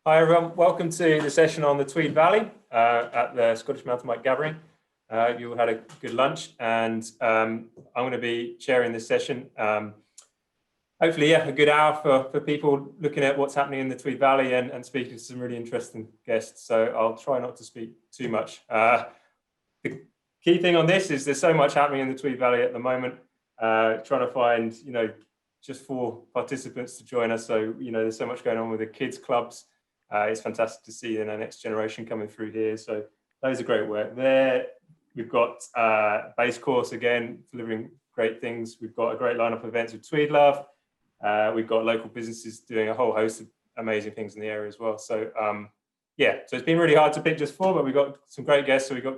Hi everyone, welcome to the session on the Tweed Valley at the Scottish Mountain Bike Gathering. You all had a good lunch, and I'm going to be chairing this session. Hopefully, a good hour for people looking at what's happening in the Tweed Valley and speaking to some really interesting guests. So I'll try not to speak too much. The key thing on this is there's so much happening in the Tweed Valley at the moment. Trying to find, just 4 participants to join us. So, there's so much going on with the kids clubs. It's fantastic to see the next generation coming through here. So those are great work there. We've got base course again, delivering great things. We've got a great lineup of events with Tweed Love. We've got local businesses doing a whole host of amazing things in the area as well. So so it's been really hard to pick just 4, but we've got some great guests. So we've got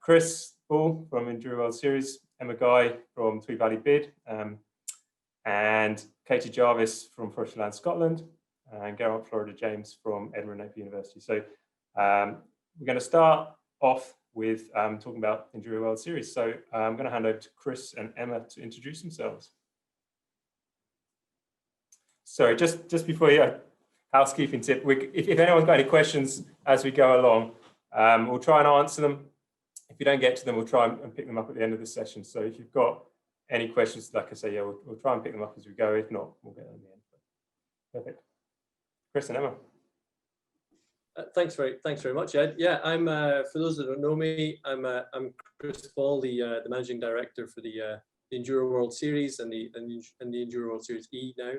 Chris Ball from Enduro World Series, Emma Guy from Tweed Valley BID, and Katie Jarvis from Forestry and Land Scotland, and Geraint Florida James from Edinburgh Napier University. So we're going to start off with talking about Enduro World Series. So I'm going to hand over to Chris and Emma to introduce themselves. Sorry, just before you, housekeeping tip. If anyone's got any questions as we go along, we'll try and answer them. If you don't get to them, we'll try and pick them up at the end of the session. So if you've got any questions, like I say, we'll try and pick them up as we go. If not, we'll get them at the end. Perfect. Chris and Emma. Thanks very much, Ed. Yeah, I'm for those that don't know me, I'm Chris Ball, the managing director for the Enduro World Series and the Enduro World Series E now,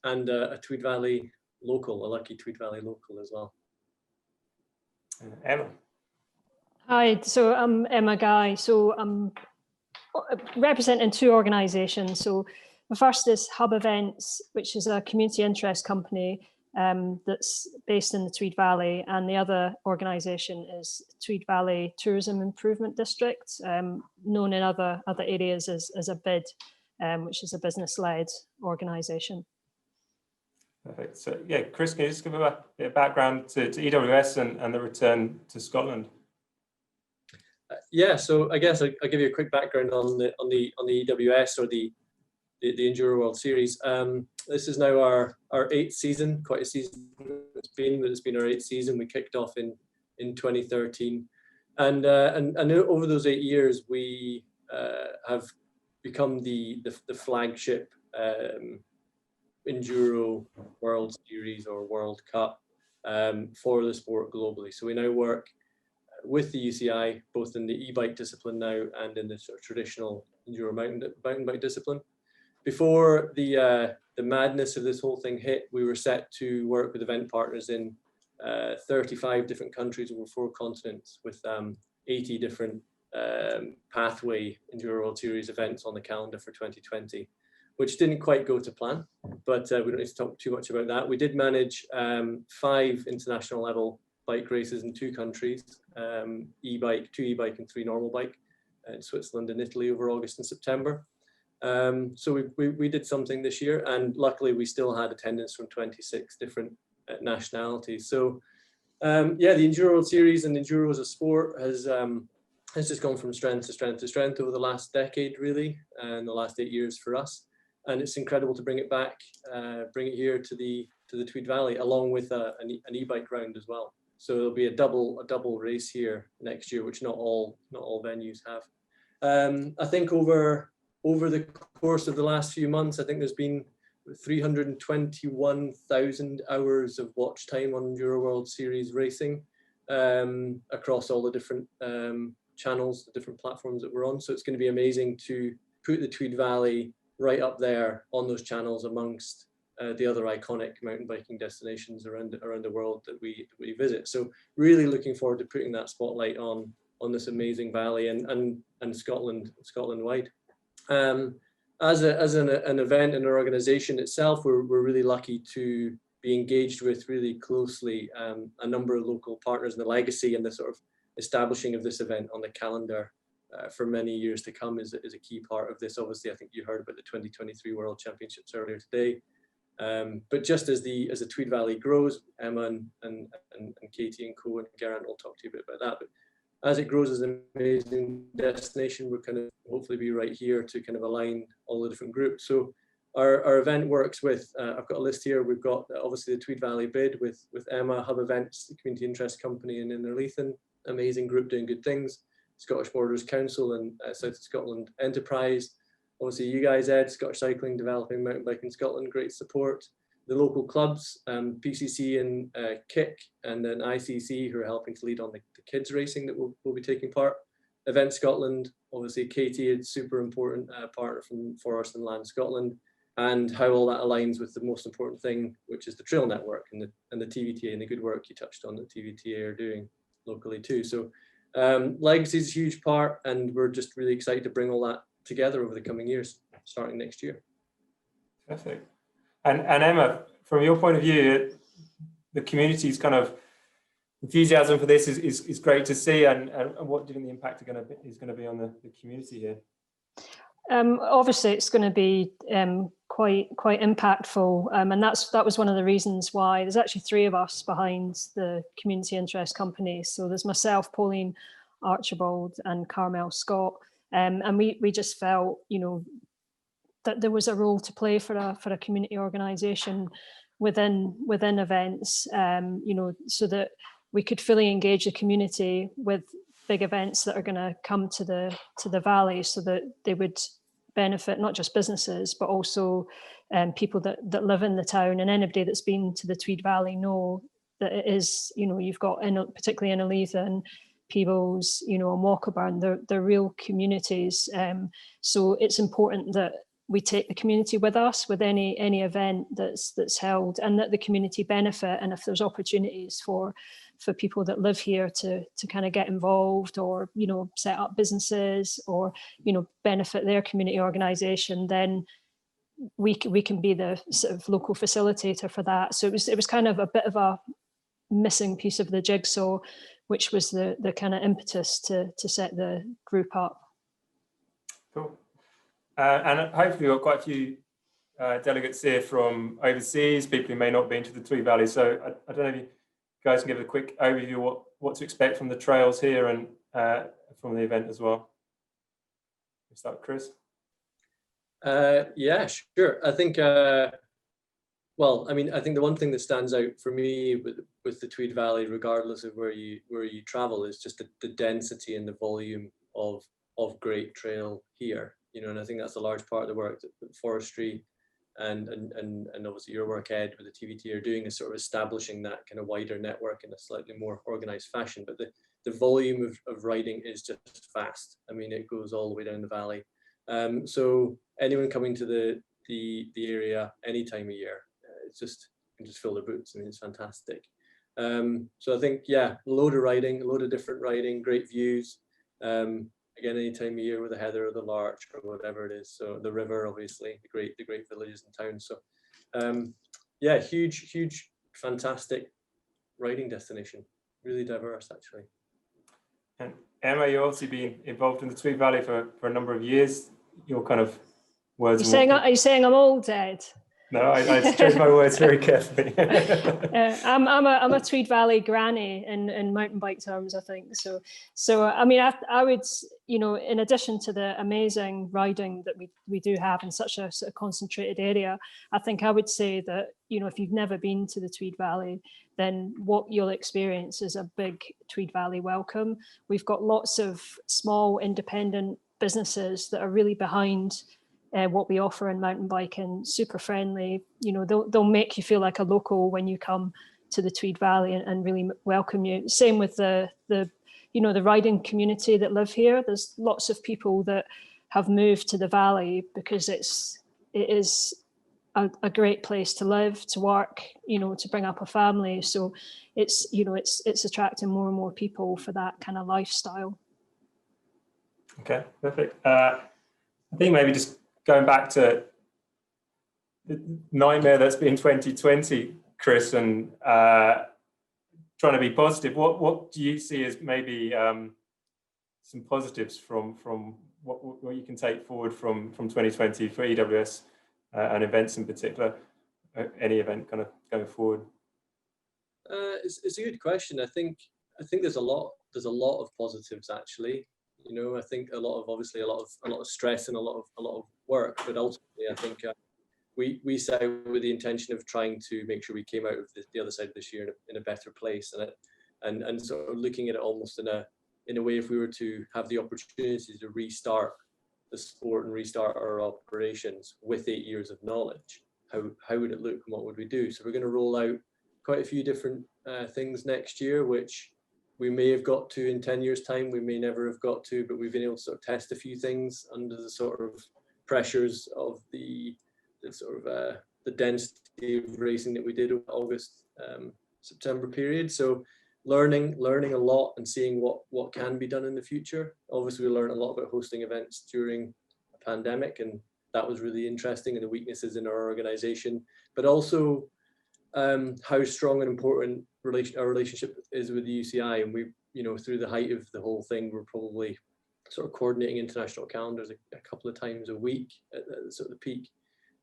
and a Tweed Valley local, a lucky Tweed Valley local as well. Emma. Hi, so I'm Emma Guy. So I'm representing 2 organisations. So the first is Hub Events, which is a community interest company that's based in the Tweed Valley, and the other organisation is Tweed Valley Tourism Improvement District, known in other areas as a BID, which is a business-led organisation. Perfect. So Chris, can you just give a bit of background to EWS and the return to Scotland? So I guess I'll give you a quick background on the EWS, or the Enduro World Series. This is now our 8th season, quite a season it's been our 8th season. We kicked off in 2013, and over those 8 years we have become the flagship Enduro World Series or World Cup for the sport globally. So we now work with the UCI, both in the e-bike discipline now and in the sort of traditional Enduro mountain bike discipline. Before the madness of this whole thing hit, we were set to work with event partners in 35 different countries over 4 continents, with 80 different pathway Enduro World Series events on the calendar for 2020, which didn't quite go to plan, but we don't need to talk too much about that. We did manage 5 international level bike races in 2 countries, 2 e-bike and 3 normal bike, in Switzerland and Italy over August and September. So we did something this year, and luckily we still had attendance from 26 different nationalities. So the Enduro World Series and Enduro as a sport has just gone from strength to strength to strength over the last decade, really, and the last 8 years for us. And it's incredible to bring it back, bring it here to the Tweed Valley, along with an e-bike round as well. So there'll be a double race here next year, which not all venues have. I think over the course of the last few months, I think there's been 321,000 hours of watch time on Enduro World Series racing across all the different channels, the different platforms that we're on. So it's going to be amazing to put the Tweed Valley right up there on those channels amongst the other iconic mountain biking destinations around the world that we visit. So really looking forward to putting that spotlight on this amazing valley and Scotland wide. As an event and an organization itself, we're really lucky to be engaged with really closely a number of local partners, and the legacy and the sort of establishing of this event on the calendar for many years to come is a key part of this. Obviously, I think you heard about the 2023 World Championships earlier today. But just as the Tweed Valley grows, Emma and Katie and Co and Geraint will talk to you a bit about that. But as it grows as an amazing destination, we're kind of hopefully be right here to kind of align all the different groups. So our event works with, I've got a list here, we've got obviously the Tweed Valley BID with Emma, Hub Events, the community interest company in Innerleithen, amazing group doing good things, Scottish Borders Council and South of Scotland Enterprise, obviously you guys, Ed, Scottish Cycling, Developing Mountain Bike in Scotland, great support, the local clubs, PCC and KIC, and then ICC, who are helping to lead on the kids racing that will be taking part. Event Scotland, obviously Katie is super important partner from Forestry and Land Scotland, and how all that aligns with the most important thing, which is the trail network and the TVTA and the good work you touched on that TVTA are doing locally too. So legacy is a huge part, and we're just really excited to bring all that together over the coming years, starting next year. Perfect. And Emma, from your point of view, the community's kind of enthusiasm for this is great to see, and what do you think the impact is going to be on the community here? Obviously, it's going to be quite impactful, and that was one of the reasons why there's actually 3 of us behind the community interest company. So there's myself, Pauline, Archibald, and Carmel Scott, and we just felt, you know, that there was a role to play for a community organisation within events, you know, so that we could fully engage the community with big events that are going to come to the valley, so that they would benefit not just businesses but also people that live in the town. And anybody that's been to the Tweed Valley know that it is, you know, you've got particularly Innerleithen, Peebles, you know, and Walkerburn, they're real communities. So it's important that we take the community with us with any event that's held, and that the community benefit. And if there's opportunities for people that live here to kind of get involved, or, you know, set up businesses, or, you know, benefit their community organisation, then we can be the sort of local facilitator for that. So it was kind of a bit of a missing piece of the jigsaw, which was the kind of impetus to set the group up. Cool. And hopefully we've got quite a few delegates here from overseas, people who may not have been to the Tweed Valley. So I don't know if you guys can give a quick overview of what to expect from the trails here and from the event as well. Is that Chris? Yeah, sure. I think, well, I mean, I think the one thing that stands out for me with the Tweed Valley, regardless of where you travel, is just the density and the volume of great trail here. You know, and I think that's a large part of the work that forestry and obviously your work, Ed, with the TVTA are doing, is sort of establishing that kind of wider network in a slightly more organized fashion. But the volume of riding is just vast. I mean, it goes all the way down the valley. So anyone coming to the area any time of year, it's just, you can just fill their boots. I mean, it's fantastic. So I think, yeah, a load of riding, a load of different riding, great views. Again, any time of year with the heather or the larch or whatever it is. So the river, obviously, the great villages and towns. So yeah, huge, fantastic riding destination. Really diverse, actually. And Emma, you've obviously been involved in the Tweed Valley for a number of years. Your kind of words. Are you saying I'm old, Ed? No, I chose my words very carefully. I'm a Tweed Valley granny in mountain bike terms, I think. So I mean, I would, you know, in addition to the amazing riding that we do have in such a sort of concentrated area, I think I would say that, you know, if you've never been to the Tweed Valley, then what you'll experience is a big Tweed Valley welcome. We've got lots of small independent businesses that are really behind what we offer in mountain biking, super friendly. You know, they'll make you feel like a local when you come to the Tweed Valley and really welcome you. Same with the you know, the riding community that live here. There's lots of people that have moved to the valley because it is a great place to live, to work, you know, to bring up a family. So it's, you know, it's attracting more and more people for that kind of lifestyle. Okay, perfect. I think maybe just going back to the nightmare that's been 2020, Chris, and trying to be positive, what do you see as maybe some positives from what you can take forward from 2020 for EWS and events in particular, any event kind of going forward? It's a good question. I think there's a lot of positives, actually. You know, I think obviously a lot of stress and a lot of work, but ultimately I think we set out with the intention of trying to make sure we came out of the other side of this year in a better place, and sort of looking at it almost in a way, if we were to have the opportunity to restart the sport and restart our operations with 8 years of knowledge, how would it look and what would we do? So we're going to roll out quite a few different things next year, which we may have got to in 10 years time, we may never have got to, but we've been able to sort of test a few things under the sort of pressures of the density of racing that we did over August, September period. So learning a lot and seeing what can be done in the future. Obviously, we learned a lot about hosting events during a pandemic, and that was really interesting, and the weaknesses in our organization, but also how strong and important our relationship is with the UCI. And we, through the height of the whole thing, we're probably sort of coordinating international calendars a couple of times a week at sort of the peak.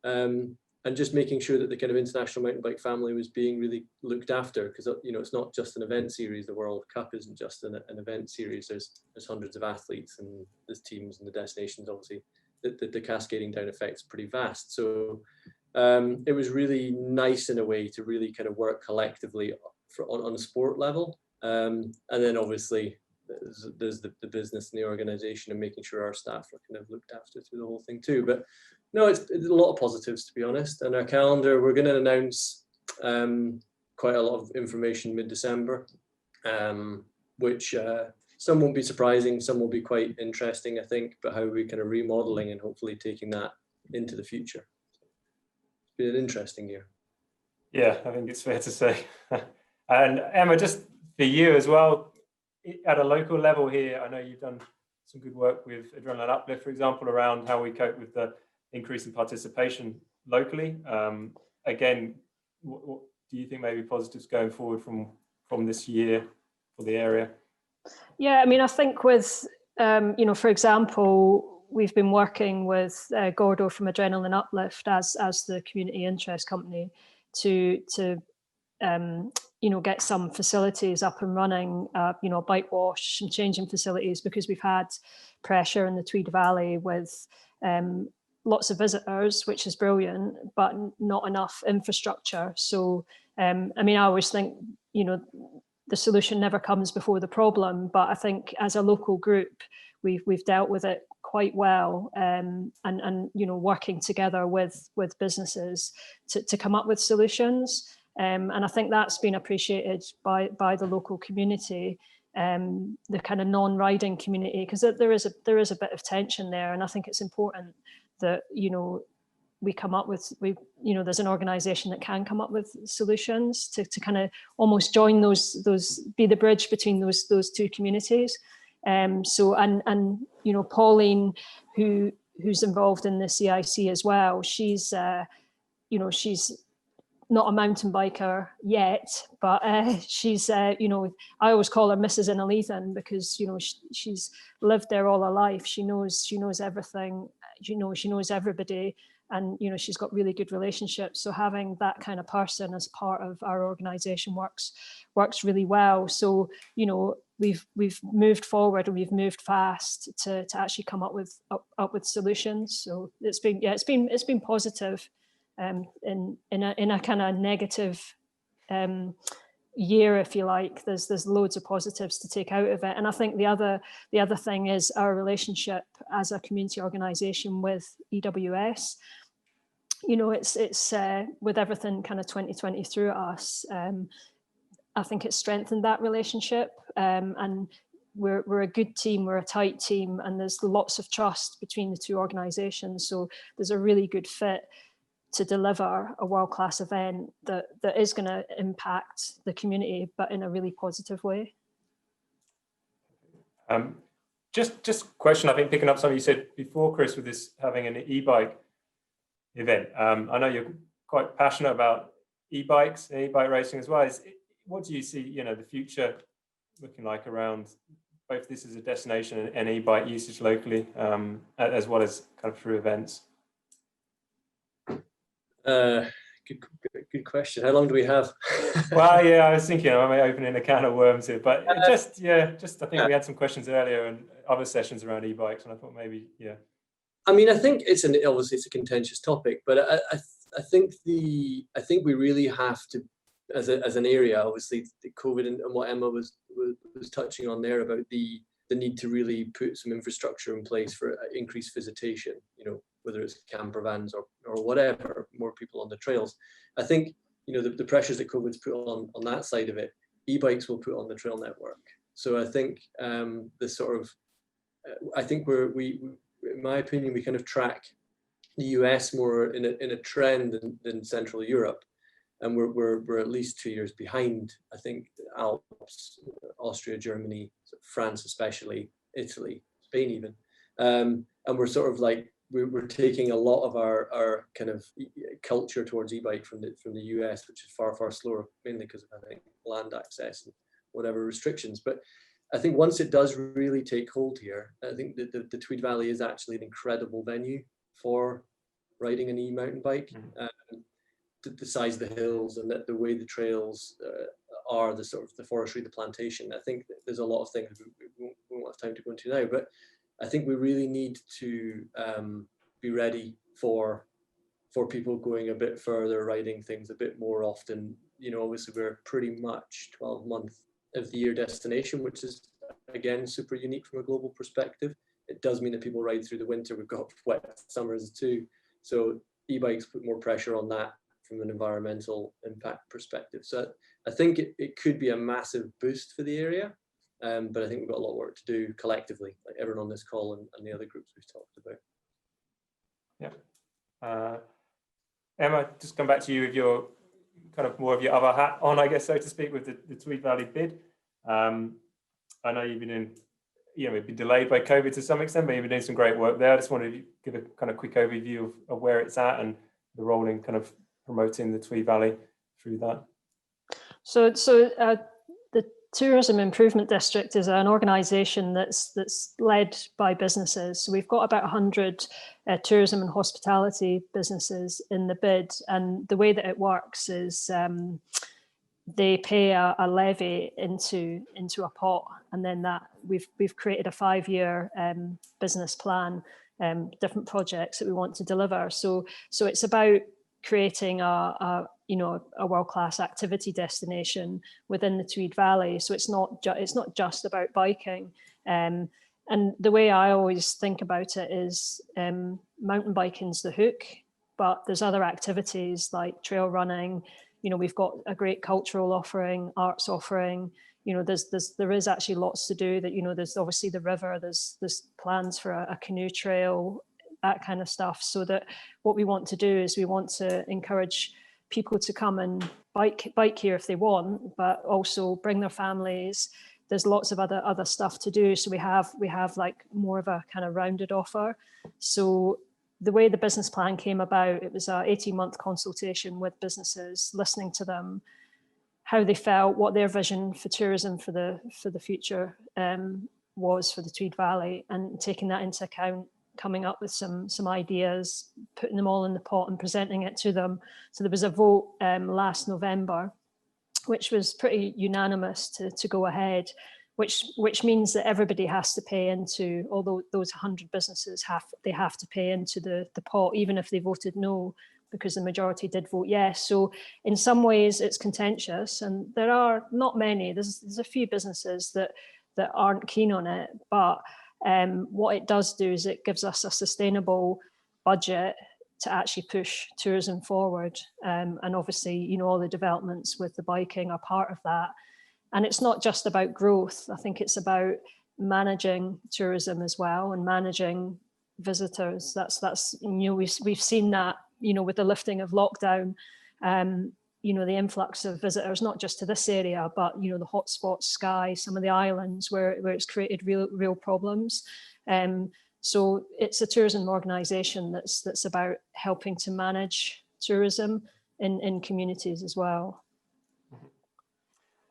And just making sure that the kind of international mountain bike family was being really looked after, because it's not just an event series. The World Cup isn't just an event series. There's hundreds of athletes, and there's teams and the destinations. Obviously, the cascading down effect's pretty vast. So it was really nice in a way to really kind of work collectively on a sport level, and then obviously there's the business and the organization and making sure our staff are kind of looked after through the whole thing too. But no, it's a lot of positives, to be honest. And our calendar, we're going to announce quite a lot of information mid-December, which some won't be surprising, some will be quite interesting, I think, but how we're kind of remodeling and hopefully taking that into the future. It's been an interesting year. Yeah, I think it's fair to say. And Emma, just for you as well, at a local level here, I know you've done some good work with Adrenaline Uplift, for example, around how we cope with the increase in participation locally. Again, what do you think may be positives going forward from this year for the area? Yeah, I mean, I think with, for example, we've been working with Gordo from Adrenaline Uplift as the community interest company to get some facilities up and running, bike wash and changing facilities, because we've had pressure in the Tweed Valley with lots of visitors, which is brilliant, but not enough infrastructure. So, I always think, the solution never comes before the problem, but I think as a local group, we've dealt with it quite well, and working together with businesses to come up with solutions. And I think that's been appreciated by the local community, the kind of non-riding community, because there is a bit of tension there, and I think it's important that we come up with there's an organisation that can come up with solutions to kind of almost join those be the bridge between those two communities. So Pauline, who's involved in the CIC as well, she's she's not a mountain biker yet, but she's, I always call her Mrs. Innerleithen, because, she's lived there all her life. She knows everything, she knows everybody, and, she's got really good relationships. So having that kind of person as part of our organisation works really well. So, we've moved forward, and we've moved fast to actually come up with solutions. So it's been positive. In a kind of negative year, if you like, there's loads of positives to take out of it. And I think the other thing is our relationship as a community organisation with EWS. It's with everything kind of 2020 through us. I think it's strengthened that relationship, and we're a good team, we're a tight team, and there's lots of trust between the two organisations. So there's a really good fit to deliver a world-class event that is going to impact the community, but in a really positive way. Just question, I think picking up something you said before, Chris, with this having an e-bike event. I know you're quite passionate about e-bikes and e-bike racing as well. What do you see, the future looking like around both this as a destination and e-bike usage locally, as well as kind of through events? Good question. How long do we have? Well, yeah, I was thinking I may open in a can of worms here, but I think we had some questions earlier and other sessions around e-bikes, and I thought maybe, yeah. I mean, I think obviously it's a contentious topic, but I think we really have to, as an area, obviously the COVID and what Emma was touching on there about the need to really put some infrastructure in place for increased visitation, you know, whether it's camper vans or whatever, more people on the trails. I think, you know, the pressures that COVID's put on that side of it, e-bikes will put on the trail network. So I think the sort of, I think we, in my opinion, we kind of track the US more in a trend than Central Europe, and we're at least 2 years behind. I think Alps, Austria, Germany, France especially, Italy, Spain even, and we're sort of like we're taking a lot of our kind of culture towards e-bike from the US, which is far slower, mainly because of, I think, land access and whatever restrictions. But I think once it does really take hold here, I think the Tweed Valley is actually an incredible venue for riding an e-mountain bike. The size of the hills and the way the trails are, the sort of the forestry, the plantation. I think there's a lot of things we won't have time to go into now, but I think we really need to be ready for people going a bit further, riding things a bit more often. You know, obviously we're pretty much 12-month of the year destination, which is again super unique from a global perspective. It does mean that people ride through the winter. We've got wet summers too, so e-bikes put more pressure on that from an environmental impact perspective. So I think it could be a massive boost for the area, but I think we've got a lot of work to do collectively, like everyone on this call and the other groups we've talked about. Yeah. Emma, just come back to you with your kind of more of your other hat on, I guess, so to speak, with the Tweed Valley BID. I know you've been we've been delayed by COVID to some extent, but you've been doing some great work there. I just wanted to give a kind of quick overview of where it's at and the role in kind of promoting the Tweed Valley through that. So the Tourism Improvement District is an organisation that's led by businesses. So we've got about 100 tourism and hospitality businesses in the BID, and the way that it works is they pay a levy into a pot, and then that we've created a 5-year business plan, different projects that we want to deliver. So it's about creating a world-class activity destination within the Tweed Valley. So it's not just about biking. And the way I always think about it is mountain biking's the hook, but there's other activities like trail running. You know, we've got a great cultural offering, arts offering. You know, there is actually lots to do. That, you know, there's obviously the river. There's plans for a canoe trail, that kind of stuff. So that what we want to do is we want to encourage people to come and bike here if they want, but also bring their families. There's lots of other stuff to do. So we have like more of a kind of rounded offer. So the way the business plan came about, it was a 18-month consultation with businesses, listening to them, how they felt, what their vision for tourism for the future was for the Tweed Valley, and taking that into account, coming up with some ideas, putting them all in the pot and presenting it to them. So there was a vote last November, which was pretty unanimous to go ahead, which means that everybody has to pay into, although those 100 businesses have to pay into the pot, even if they voted no, because the majority did vote yes. So in some ways it's contentious, and there are not many, there's a few businesses that aren't keen on it, but what it does do is it gives us a sustainable budget to actually push tourism forward. And obviously, you know, all the developments with the biking are part of that. And it's not just about growth. I think it's about managing tourism as well, and managing visitors. That's you know, we've seen that, you know, with the lifting of lockdown, you know, the influx of visitors, not just to this area, but, you know, the hotspots, Skye, some of the islands where it's created real problems. So it's a tourism organisation that's about helping to manage tourism in communities as well.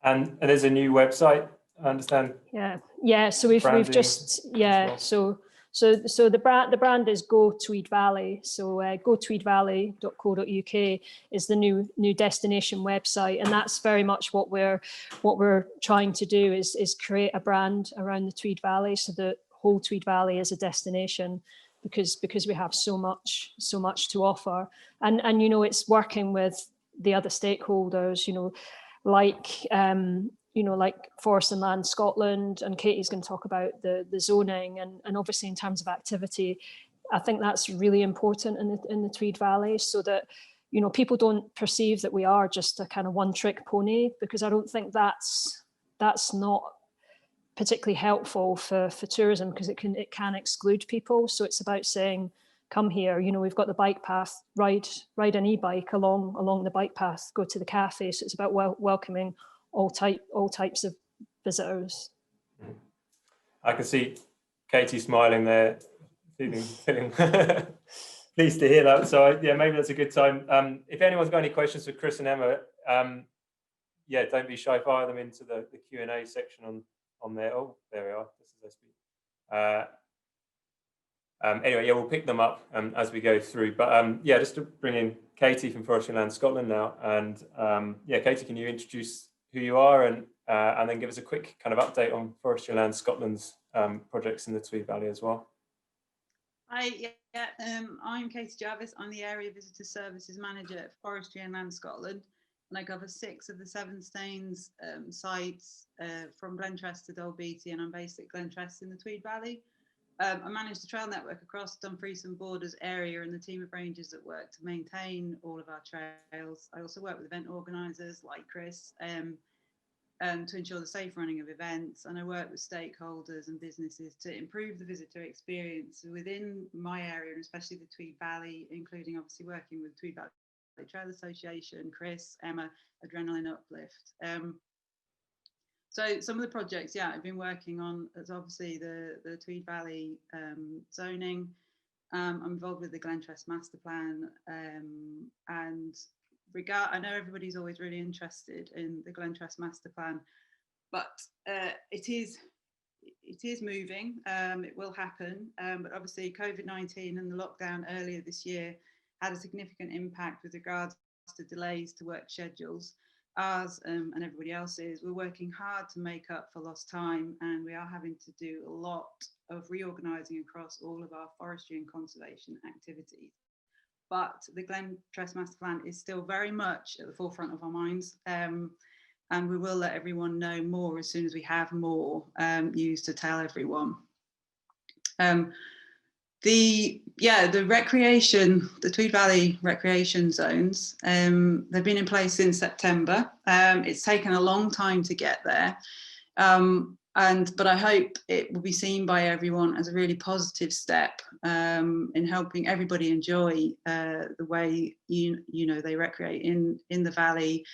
And there's a new website, I understand. Yeah. So we've just well. So the brand is Go Tweed Valley. So gotweedvalley.co.uk is the new destination website, and that's very much what we're trying to do is create a brand around the Tweed Valley, so the whole Tweed Valley is a destination. because we have so much to offer. And you know, it's working with the other stakeholders, you know, like Forestry and Land Scotland, and Katie's going to talk about the zoning, and obviously in terms of activity, I think that's really important in the Tweed Valley, so that, you know, people don't perceive that we are just a kind of one-trick pony, because I don't think that's not particularly helpful for tourism, because it can exclude people. So it's about saying, come here, you know, we've got the bike path, ride an e-bike along the bike path, go to the cafe. So it's about welcoming all types of visitors. I can see Katie smiling there, feeling pleased to hear that. So yeah, maybe that's a good time. If anyone's got any questions for Chris and Emma, yeah, don't be shy, fire them into the Q&A section on there. Oh, there we are. This is their speak. Anyway, yeah, we'll pick them up as we go through. But yeah, just to bring in Katie from Forestry and Land Scotland now. And yeah, Katie, can you introduce who you are and then give us a quick kind of update on Forestry and Land Scotland's projects in the Tweed Valley as well? Hi, I'm Katie Jarvis. I'm the Area Visitor Services Manager at Forestry and Land Scotland, and I cover 6 of the 7 Staines sites from Glentress to Dalbeatty, and I'm based at Glentress in the Tweed Valley. I manage the trail network across Dumfries and Borders area, and the team of rangers that work to maintain all of our trails. I also work with event organisers like Chris to ensure the safe running of events, and I work with stakeholders and businesses to improve the visitor experience within my area, and especially the Tweed Valley, including obviously working with Tweed Valley Trail Association, Chris, Emma, Adrenaline Uplift. So some of the projects, yeah, I've been working on is obviously the Tweed Valley zoning. I'm involved with the Glentress Master Plan, and I know everybody's always really interested in the Glentress Master Plan, but it is moving. It will happen, but obviously COVID-19 and the lockdown earlier this year had a significant impact with regards to delays to work schedules. Ours and everybody else's, we're working hard to make up for lost time, and we are having to do a lot of reorganising across all of our forestry and conservation activities. But the Glentress Master Plan is still very much at the forefront of our minds, and we will let everyone know more as soon as we have more news to tell everyone. The recreation, the Tweed Valley recreation zones, they've been in place since September. It's taken a long time to get there, but I hope it will be seen by everyone as a really positive step in helping everybody enjoy the way you know they recreate in the valley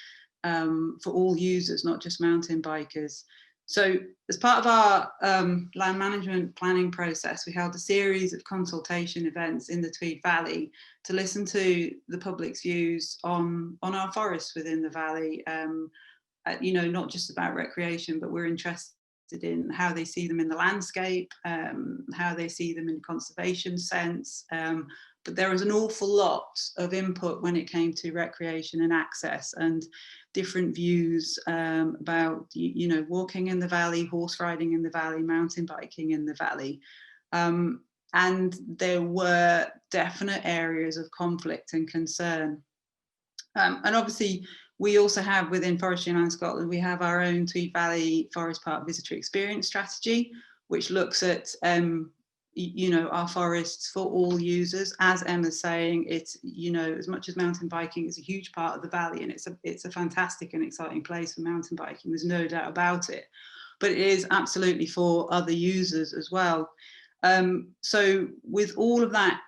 for all users, not just mountain bikers. So as part of our land management planning process, we held a series of consultation events in the Tweed Valley to listen to the public's views on our forests within the valley, you know, not just about recreation, but we're interested in how they see them in the landscape, how they see them in conservation sense. But there was an awful lot of input when it came to recreation and access, and different views about, you know, walking in the valley, horse riding in the valley, mountain biking in the valley. And there were definite areas of conflict and concern. And obviously, we also have within Forestry and Land Scotland, we have our own Tweed Valley Forest Park Visitor Experience Strategy, which looks at you know, our forests for all users. As Emma's saying, it's, you know, as much as mountain biking is a huge part of the valley, and it's a fantastic and exciting place for mountain biking, there's no doubt about it, but it is absolutely for other users as well. So with all of that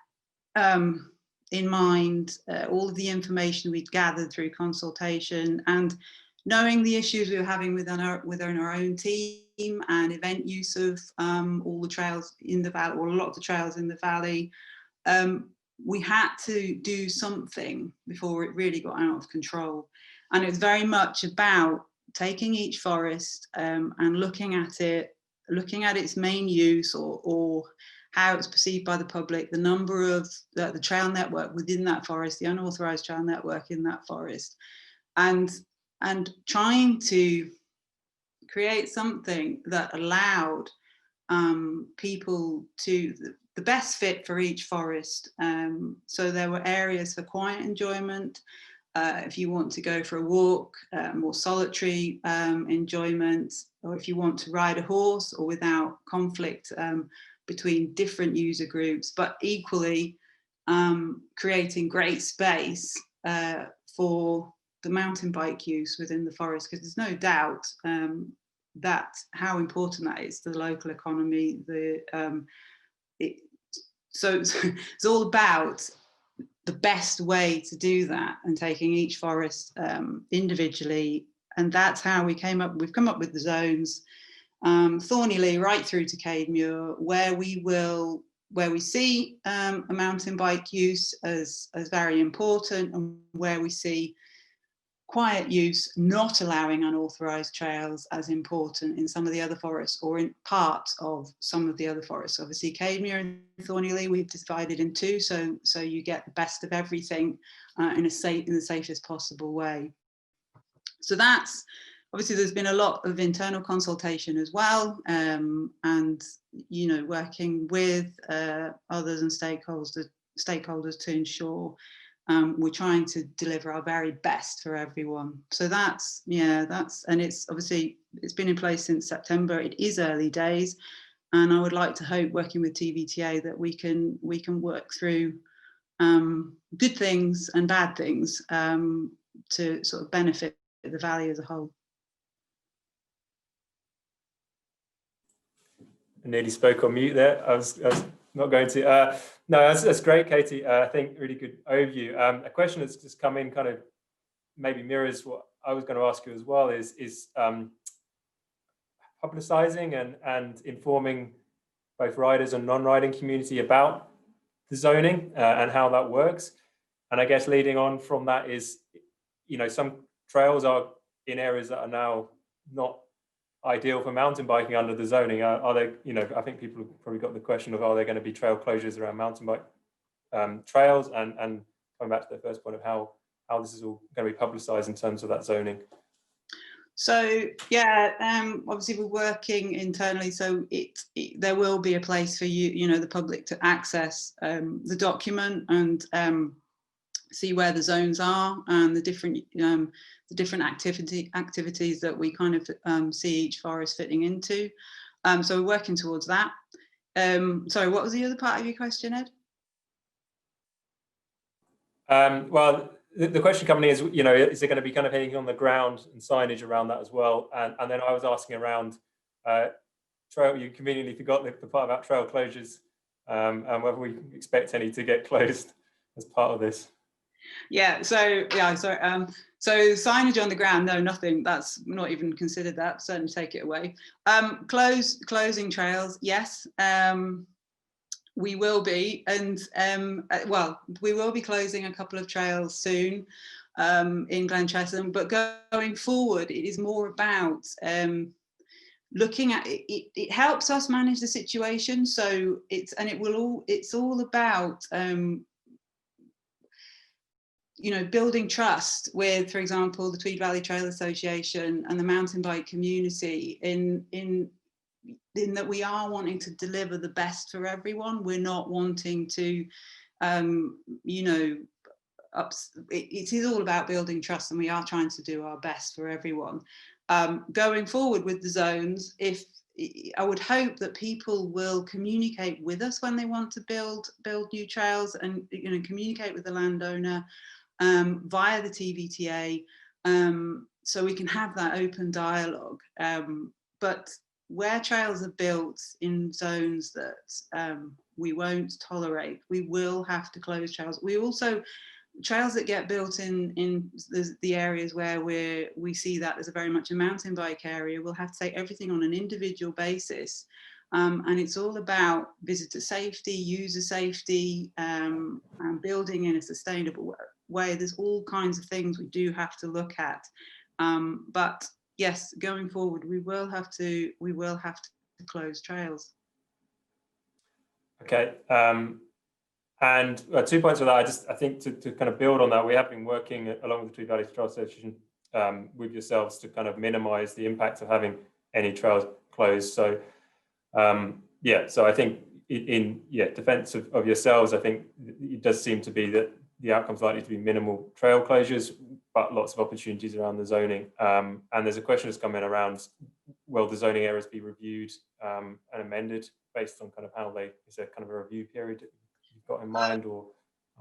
in mind, all of the information we'd gathered through consultation, and knowing the issues we were having within our own team and event use of all the trails in the valley, or a lot of the trails in the valley, we had to do something before it really got out of control. And it was very much about taking each forest and looking at its main use, or how it's perceived by the public, the number of the trail network within that forest, the unauthorized trail network in that forest, and trying to create something that allowed people to, the best fit for each forest. So there were areas for quiet enjoyment. If you want to go for a walk, more solitary enjoyment, or if you want to ride a horse or without conflict between different user groups, but equally creating great space for the mountain bike use within the forest, because there's no doubt that how important that is to the local economy. So it's all about the best way to do that and taking each forest individually, and that's how we've come up with the zones, Thornley right through to Cademure, where we see a mountain bike use as very important, and where we see quiet use not allowing unauthorized trails as important in some of the other forests, or in parts of some of the other forests. Obviously Cademure and Thornley we've divided in two, so you get the best of everything in the safest possible way. So that's obviously, there's been a lot of internal consultation as well, and working with others and stakeholders to ensure we're trying to deliver our very best for everyone. So and it's obviously, it's been in place since September. It is early days, and I would like to hope, working with TVTA, that we can work through good things and bad things to sort of benefit the valley as a whole. I nearly spoke on mute there. I was not going to. No, that's great, Katie. I think really good overview. A question that's just come in kind of maybe mirrors what I was going to ask you as well, is publicising and informing both riders and non-riding community about the zoning and how that works. And I guess leading on from that is, some trails are in areas that are now not ideal for mountain biking under the zoning. Are they, I think people have probably got the question of, are there going to be trail closures around mountain bike trails, and coming back to the first point of how this is all going to be publicised in terms of that zoning. So obviously we're working internally, so there will be a place for the public to access the document and see where the zones are and the different activities that we kind of see each forest fitting into. So we're working towards that. Sorry, what was the other part of your question, Ed? Well, the question coming in is, is there going to be kind of anything on the ground and signage around that as well? And then I was asking around trail. You conveniently forgot the part about trail closures, and whether we expect any to get closed as part of this. So signage on the ground, no, nothing. That's not even considered that. Certainly take it away. Closing trails, yes. We will be, and we will be closing a couple of trails soon in Glen Chesham, but going forward, it is more about looking at it. It helps us manage the situation. So it's all about building trust with, for example, the Tweed Valley Trail Association and the mountain bike community in that we are wanting to deliver the best for everyone. We're not wanting to, it is all about building trust, and we are trying to do our best for everyone. Going forward with the zones, I would hope that people will communicate with us when they want to build new trails, and communicate with the landowner via the TVTA, so we can have that open dialogue. But where trails are built in zones that we won't tolerate, we will have to close trails. We also, trails that get built in the areas where we see that as very much a mountain bike area, we'll have to take everything on an individual basis. And it's all about visitor safety, user safety, and building in a sustainable way. There's all kinds of things we do have to look at. But yes, going forward, we will have to close trails. Okay, and 2 points for that. I think to kind of build on that, we have been working along with the Tweed Valley Trail Association with yourselves to kind of minimise the impact of having any trails closed. So so I think in defence of yourselves, I think it does seem to be that the outcome's likely to be minimal trail closures, but lots of opportunities around the zoning. And there's a question that's come in around, will the zoning areas be reviewed and amended based on kind of how they, is there kind of a review period that you've got in mind, or?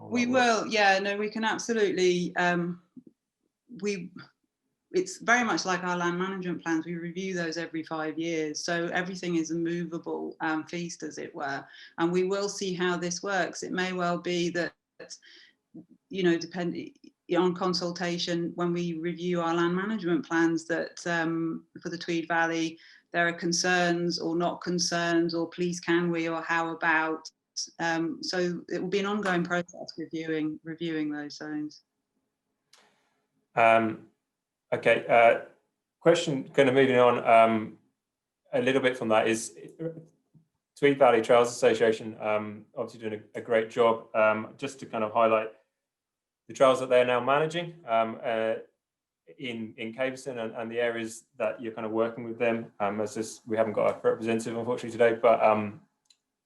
We will, yeah, no, we can absolutely, it's very much like our land management plans. We review those every 5 years. So everything is a movable feast, as it were. And we will see how this works. It may well be that, you know, depending on consultation, when we review our land management plans, that for the Tweed Valley, there are concerns or not concerns, or please can we, or how about. So it will be an ongoing process reviewing those zones. Okay, question kind of moving on a little bit from that is Tweed Valley Trails Association obviously doing a great job. Just to kind of highlight the trails that they're now managing in Caverstone and the areas that you're kind of working with them. As this, we haven't got a representative unfortunately today, but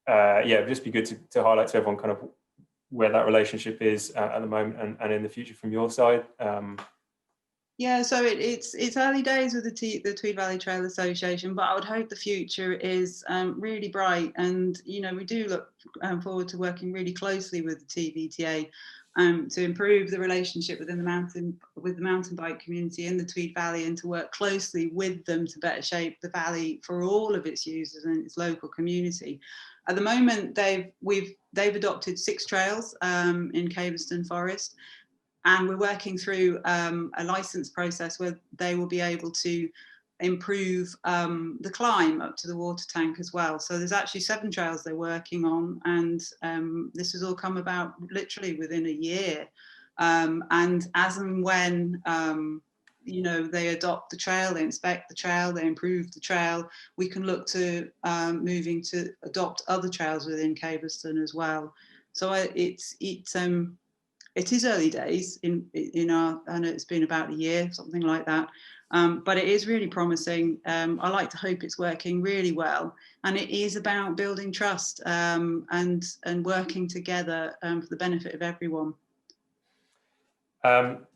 yeah, it'd just be good to highlight to everyone kind of where that relationship is at the moment and in the future from your side. Yeah, so it's early days with the Tweed Valley Trail Association, but I would hope the future is really bright. And you know, we do look forward to working really closely with the TVTA to improve the relationship within the mountain bike community in the Tweed Valley, and to work closely with them to better shape the valley for all of its users and its local community. At the moment, they've adopted 6 trails in Caverstone Forest. And we're working through a license process where they will be able to improve the climb up to the water tank as well. So there's actually 7 trails they're working on, and this has all come about literally within a year. And as and when you know, they adopt the trail, they inspect the trail, they improve the trail, we can look to moving to adopt other trails within Caverstone as well. So it is early days in our, I know it's been about a year, something like that, but it is really promising. I like to hope it's working really well, and it is about building trust and working together for the benefit of everyone.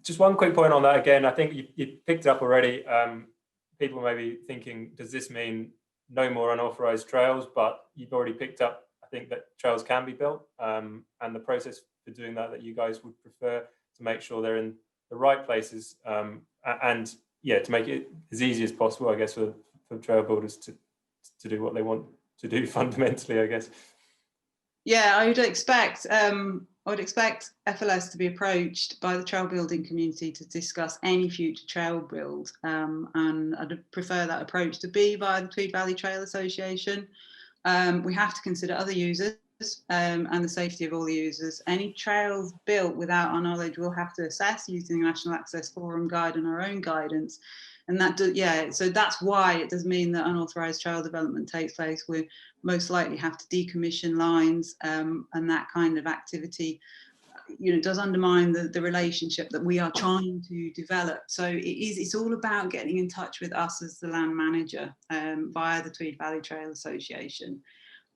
Just one quick point on that again. I think you picked it up already. People may be thinking, does this mean no more unauthorized trails? But you've already picked up, I think, that trails can be built, and the process for doing that you guys would prefer to make sure they're in the right places, and yeah, to make it as easy as possible, I guess, for trail builders to do what they want to do fundamentally, I guess. Yeah, I would expect FLS to be approached by the trail building community to discuss any future trail build, and I'd prefer that approach to be via the Tweed Valley Trail Association. We have to consider other users and the safety of all the users. Any trails built without our knowledge we'll have to assess using the National Access Forum guide and our own guidance. And that, yeah, so that's why it does mean that unauthorised trail development takes place. We most likely have to decommission lines, and that kind of activity, you know, does undermine the relationship that we are trying to develop. So it's all about getting in touch with us as the land manager via the Tweed Valley Trail Association.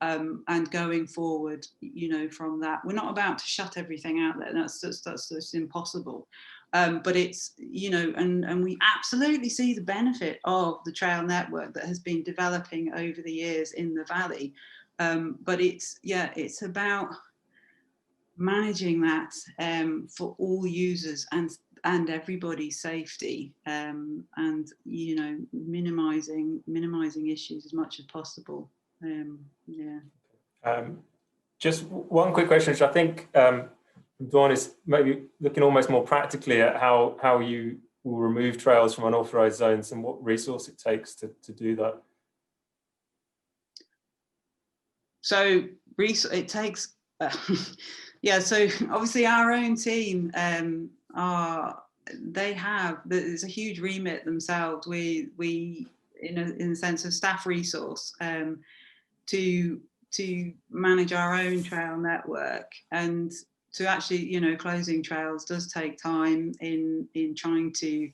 And going forward, you know, from that, we're not about to shut everything out there. That's just impossible. But it's, you know, and we absolutely see the benefit of the trail network that has been developing over the years in the valley. But it's, yeah, it's about managing that for all users and everybody's safety, and, you know, minimizing issues as much as possible. Yeah. Just one quick question, which I think Dawn is maybe looking almost more practically at how you will remove trails from unauthorized zones and what resource it takes to do that. So it takes, yeah. So obviously our own team there's a huge remit themselves. We in the sense of staff resource to manage our own trail network, and to actually, you know, closing trails does take time in trying to,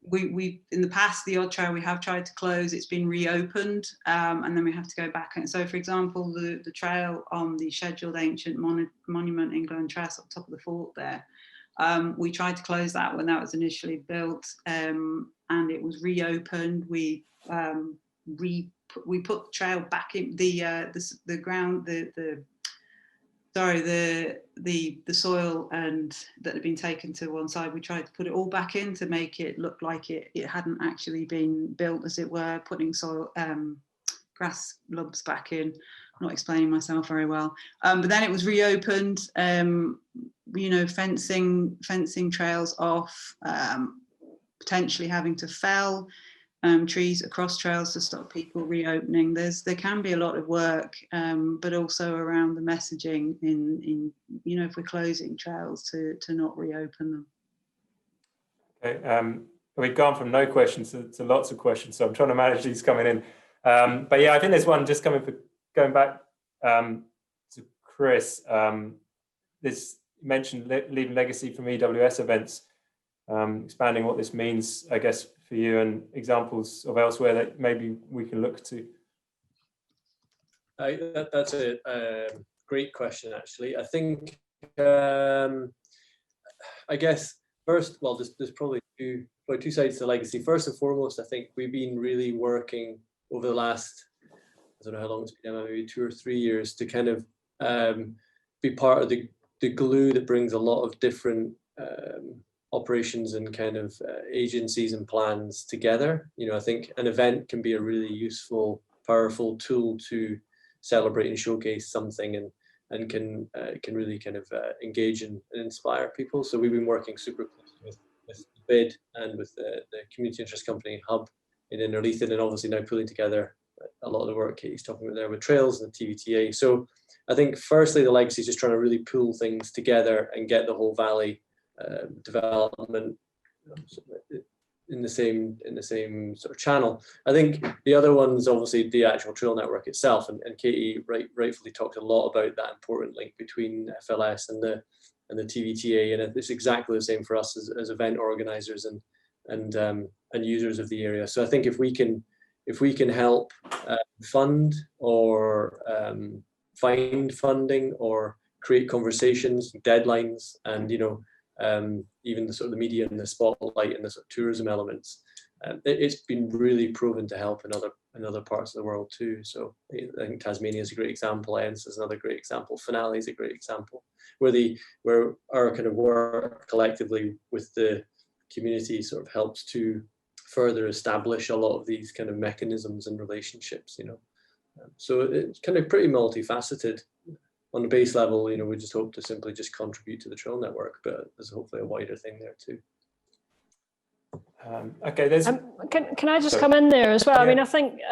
we in the past, the odd trail we have tried to close, it's been reopened, and then we have to go back. And so, for example, the trail on the scheduled ancient monument in Glentress up top of the fort there, we tried to close that when that was initially built, and it was reopened. We put the trail back in the ground, the soil and that had been taken to one side. We tried to put it all back in to make it look like it hadn't actually been built, as it were, putting soil grass lumps back in. I'm not explaining myself very well, but then it was reopened. You know, fencing trails off, potentially having to fell trees across trails to stop people reopening. There can be a lot of work, but also around the messaging in you know, if we're closing trails, to not reopen them. Okay, we've gone from no questions to lots of questions, so I'm trying to manage these coming in. But yeah, I think there's one just going back to Chris. This mentioned leaving legacy from EWS events, expanding what this means, I guess, for you, and examples of elsewhere that maybe we can look to. That's a great question, actually. I think, I guess, first, well, there's probably two sides to legacy. First and foremost, I think we've been really working over the last, I don't know how long it's been, maybe 2 or 3 years, to kind of be part of the glue that brings a lot of different operations and kind of agencies and plans together. You know, I think an event can be a really useful, powerful tool to celebrate and showcase something, and can really kind of engage and inspire people. So we've been working super closely with BID and with the community interest company Hub in Innerleithen, and obviously now pulling together a lot of the work Katie's talking about there with trails and the TVTA. So I think firstly, the legacy is just trying to really pull things together and get the whole valley development in the same sort of channel. I think the other one's obviously the actual trail network itself, and Katie rightfully talked a lot about that important link between FLS and the TVTA, and it's exactly the same for us as event organizers and users of the area. So I think if we can help fund or find funding or create conversations, deadlines, and even the sort of the media and the spotlight and the sort of tourism elements, it's been really proven to help in other parts of the world too. So I think Tasmania is a great example. Enns is another great example. Finale is a great example, where our kind of work collectively with the community sort of helps to further establish a lot of these kind of mechanisms and relationships. So it's kind of pretty multifaceted. On the base level, we just hope to simply just contribute to the trail network, but there's hopefully a wider thing there too. Okay, there's. Can I just come in there as well? Yeah. I mean, I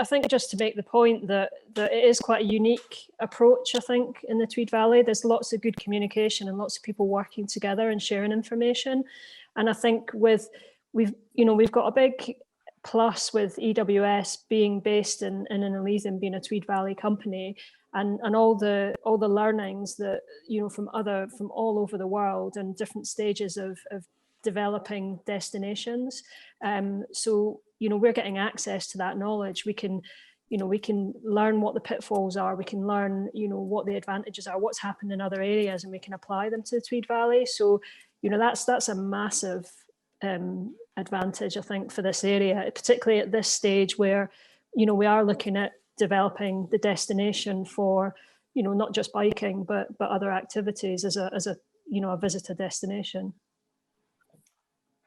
think just to make the point that it is quite a unique approach. I think in the Tweed Valley, there's lots of good communication and lots of people working together and sharing information. And I think we've got a big plus with EWS being based in Innerleithen, being a Tweed Valley company. And all the learnings that from all over the world and different stages of developing destinations. So we're getting access to that knowledge. We can learn what the pitfalls are. We can learn what the advantages are, what's happened in other areas, and we can apply them to the Tweed Valley. So that's a massive advantage, I think, for this area, particularly at this stage where we are looking at developing the destination for not just biking but other activities as a visitor destination.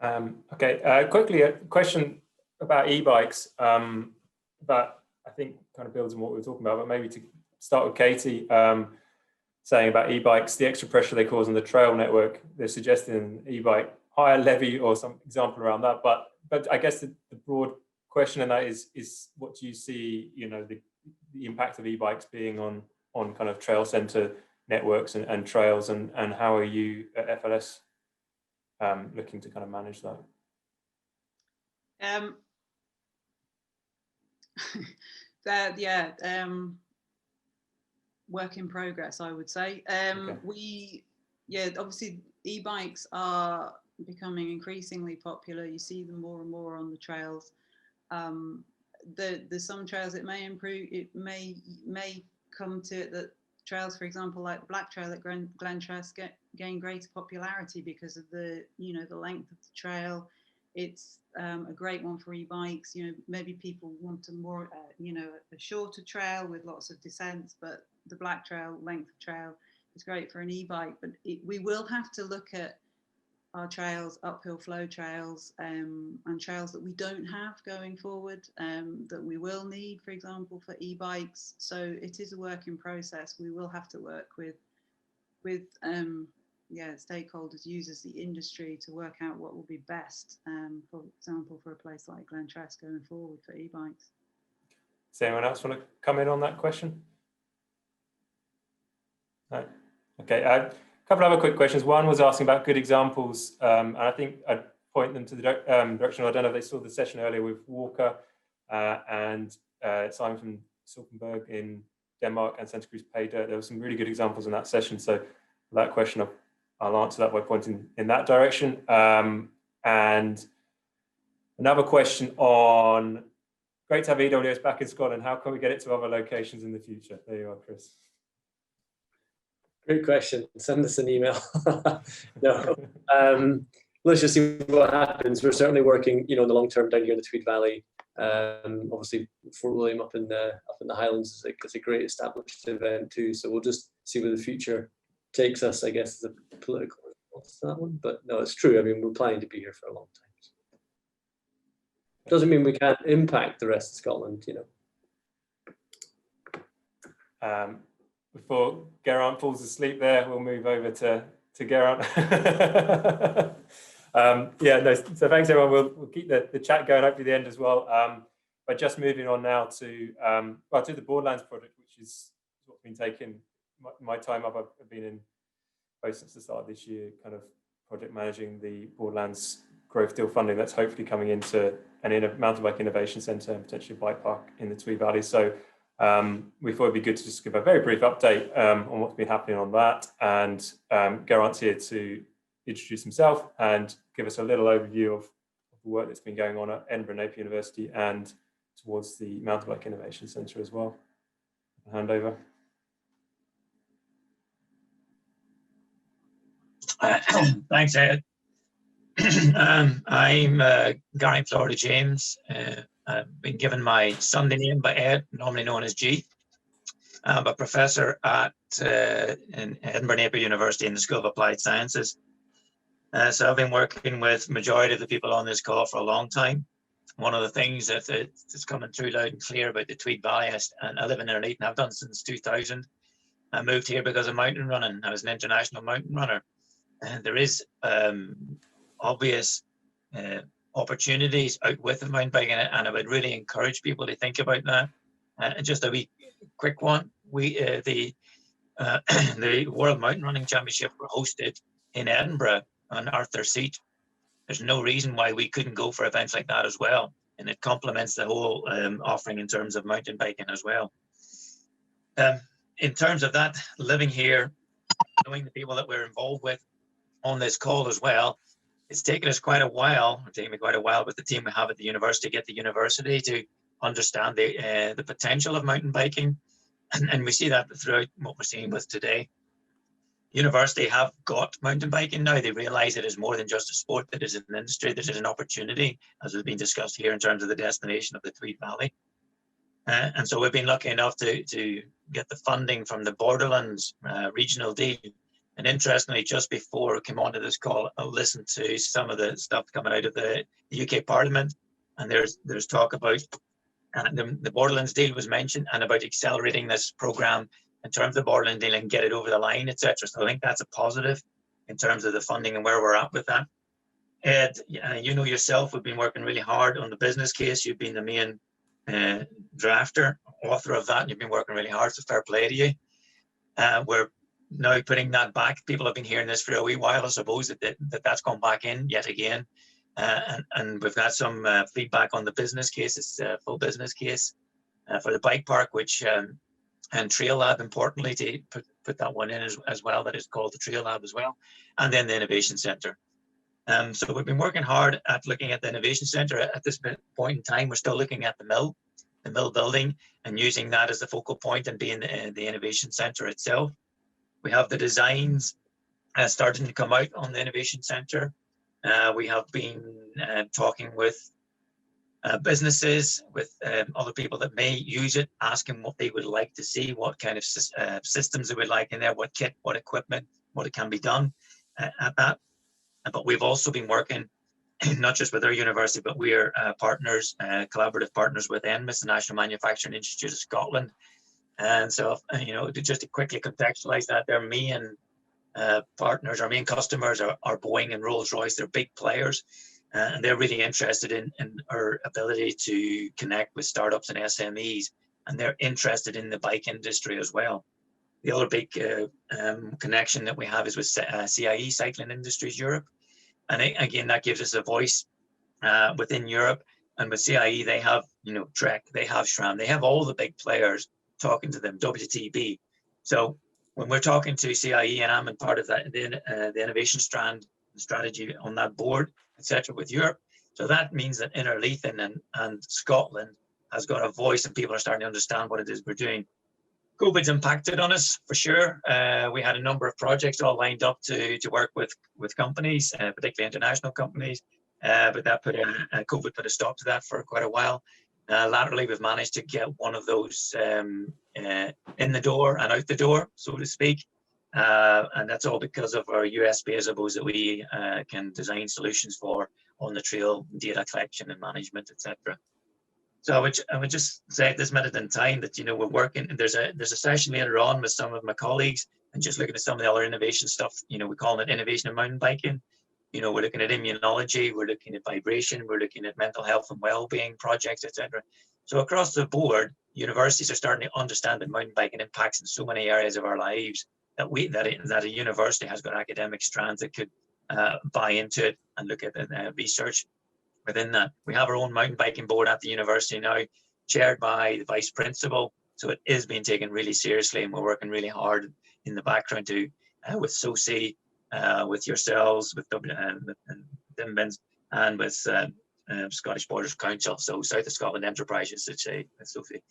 Okay, quickly a question about e-bikes that I think kind of builds on what we were talking about, but maybe to start with Katie, saying about e-bikes, the extra pressure they cause on the trail network. They're suggesting e-bike higher levy or some example around that, but I guess the broad question in that is what do you see the impact of e-bikes being on kind of trail centre networks and trails, and how are you at FLS looking to kind of manage that? Work in progress, I would say. Okay. Obviously e-bikes are becoming increasingly popular. You see them more and more on the trails. There's some trails it may improve. It may come to it that trails, for example, like the Black Trail at Glentress, gain greater popularity because of the the length of the trail. It's a great one for e-bikes. Maybe people want a more a shorter trail with lots of descents, but the Black Trail length of trail is great for an e-bike. But we will have to look at our trails, uphill flow trails, and trails that we don't have going forward, that we will need, for example, for e-bikes. So it is a work in process. We will have to work with stakeholders, users, the industry, to work out what will be best, for example, for a place like Glentress going forward for e-bikes. Does anyone else want to come in on that question? No? Okay, a couple of other quick questions. One was asking about good examples, and I think I'd point them to the direction. I don't know if they saw the session earlier with Walker and Simon from Silkenberg in Denmark and Santa Cruz Paydirt. There were some really good examples in that session. So for that question, I'll answer that by pointing in that direction. And another question on, great to have EWS back in Scotland. How can we get it to other locations in the future? There you are, Chris. Great question. Send us an email. No, let's just see what happens. We're certainly working, in the long term down here in the Tweed Valley. Obviously, Fort William up in the Highlands is a great established event too. So we'll just see where the future takes us. I guess is a political response to that one, but no, it's true. I mean, we're planning to be here for a long time. Doesn't mean we can't impact the rest of Scotland, Before Geraint falls asleep there, we'll move over to Geraint. So thanks everyone. We'll keep the chat going up to the end as well. But just moving on now to the Borderlands project, which is what's been taking my time up. I've been in both since the start of this year, kind of project managing the Borderlands growth deal funding that's hopefully coming into a mountain bike innovation centre and potentially a bike park in the Tweed Valley. So we thought it'd be good to just give a very brief update on what's been happening on that. And Geraint's here to introduce himself and give us a little overview of the work that's been going on at Edinburgh Napier University and towards the Mountain Bike Innovation Centre as well. I'll hand over. Thanks, Ed. I'm Geraint Florida James. I've been given my Sunday name by Ed, normally known as G. I'm a professor in Edinburgh Napier University in the School of Applied Sciences. So I've been working with majority of the people on this call for a long time. One of the things that is coming through loud and clear about the Tweed Valley, and I live in Innerleithen, I've done since 2000. I moved here because of mountain running. I was an international mountain runner. And there is obvious opportunities out with the mountain biking, and I would really encourage people to think about that. And just a wee quick one, the World Mountain Running Championship were hosted in Edinburgh on Arthur's Seat. There's no reason why we couldn't go for events like that as well, and it complements the whole offering in terms of mountain biking as well. In terms of that, living here, knowing the people that we're involved with on this call as well, it's taken us quite a while, with the team we have at the university, get the university to understand the potential of mountain biking. And we see that throughout what we're seeing with today. University have got mountain biking now. They realize it is more than just a sport, that it is an industry, that it is an opportunity, as has been discussed here in terms of the destination of the Tweed Valley. And so we've been lucky enough to get the funding from the Borderlands regional deal. And interestingly, just before I came onto this call, I listened to some of the stuff coming out of the UK Parliament, and there's talk about the Borderlands deal was mentioned, and about accelerating this program in terms of the Borderlands deal and get it over the line, etc. So I think that's a positive in terms of the funding and where we're at with that. Ed, you know yourself, we've been working really hard on the business case. You've been the main drafter, author of that, and you've been working really hard, so fair play to you. We're now putting that back. People have been hearing this for a wee while, I suppose, that's gone back in yet again. And we've got some feedback on the business case. It's a full business case for the bike park, which and Trail Lab, importantly, to put that one in as well, that is called the Trail Lab as well. And then the Innovation Centre. So we've been working hard at looking at the Innovation Centre. At this point in time, we're still looking at the mill building, and using that as the focal point and being the Innovation Centre itself. We have the designs starting to come out on the Innovation Centre. We have been talking with businesses, with other people that may use it, asking what they would like to see, what kind of systems they would like in there, what kit, what equipment, what it can be done at that. But we've also been working not just with our university, but we are partners, collaborative partners with NMIS, the National Manufacturing Institute of Scotland. And so, just to quickly contextualize that, they're me and partners, our main customers are Boeing and Rolls-Royce. They're big players, and they're really interested in our ability to connect with startups and SMEs, and they're interested in the bike industry as well. The other big connection that we have is with CIE, Cycling Industries Europe. And again, that gives us a voice within Europe. And with CIE, they have, Trek, they have SRAM, they have all the big players talking to them, WTB. So when we're talking to CIE, and I'm in part of that, the innovation strategy on that board, etc., with Europe. So that means that Innerleithen and Scotland has got a voice, and people are starting to understand what it is we're doing. COVID's impacted on us for sure. We had a number of projects all lined up to work with companies, particularly international companies, but that COVID put a stop to that for quite a while. Laterally, we've managed to get one of those in the door and out the door, so to speak. And that's all because of our USP, I suppose, that we can design solutions for on the trail, data collection and management, etc. So I would just say at this minute in time that, we're working, and there's a session later on with some of my colleagues, and just looking at some of the other innovation stuff. We call it innovation in mountain biking. We're looking at immunology, we're looking at vibration, we're looking at mental health and well-being projects, etc. So across the board, universities are starting to understand that mountain biking impacts in so many areas of our lives that a university has got academic strands that could buy into it and look at research within that. We have our own mountain biking board at the university now, chaired by the vice principal. So it is being taken really seriously, and we're working really hard in the background to, with SOCI, with yourselves, with Dimbins, and with Scottish Borders Council. So South of Scotland Enterprise, I should say, with Sophie,